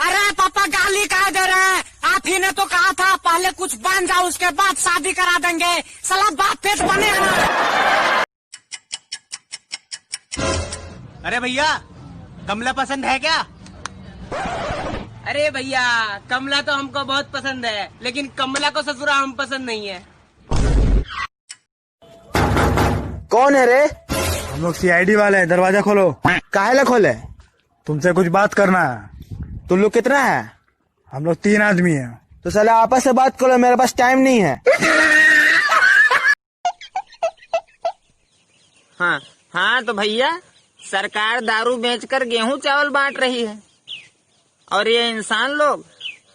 अरे पापा गाली कहा दे रहे हैं? आप ही ने तो कहा था पहले कुछ बन जाओ उसके बाद शादी करा देंगे। साला बाप पेट बनेगा। अरे भैया कमला पसंद है क्या? अरे भैया कमला तो हमको बहुत पसंद है, लेकिन कमला को ससुरा हम पसंद नहीं है। कौन है रे? हम लोग सीआईडी वाले हैं, दरवाजा खोलो। काहे खोले? तुमसे कुछ बात करना है। तुम लोग कितना है? हम लोग 3 आदमी हैं। तो साले आपस से बात करो, मेरे पास टाइम नहीं है। हाँ तो भैया सरकार दारू बेचकर गेहूं चावल बांट रही है और ये इंसान लोग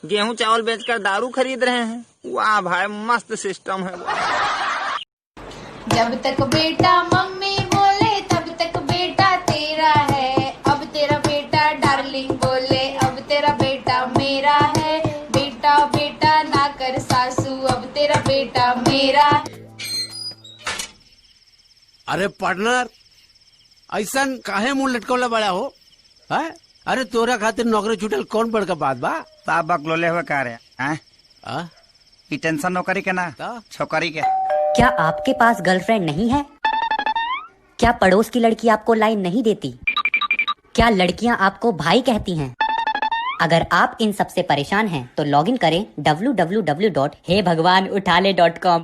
गेहूं चावल बेचकर दारू खरीद रहे हैं। वाह भाई मस्त सिस्टम है। जब तक बेटा मम्मी बोले तब तक बेटा तेरा है। अब तेरा बेटा डार्लिंग बोले अब तेरा बेटा मेरा है। बेटा बेटा ना कर सासू अब तेरा बेटा मेरा। अरे पार्टनर ऐसा काहे मुंह लटकौला बड़ा हो है? अरे तोरा खातिर नौकरी छूटल कौन बड़का बात बा? साहब बकलोले हुए कह रहे हैं ई टेंशन नौकरी के ना छोकरी के। क्या आपके पास गर्लफ्रेंड नहीं है? क्या पड़ोस की लड़की आपको लाइन नहीं देती? क्या लड़कियां आपको भाई कहती हैं? अगर आप इन सब से परेशान हैं तो लॉगिन करें www.heybhagwanuthale.com।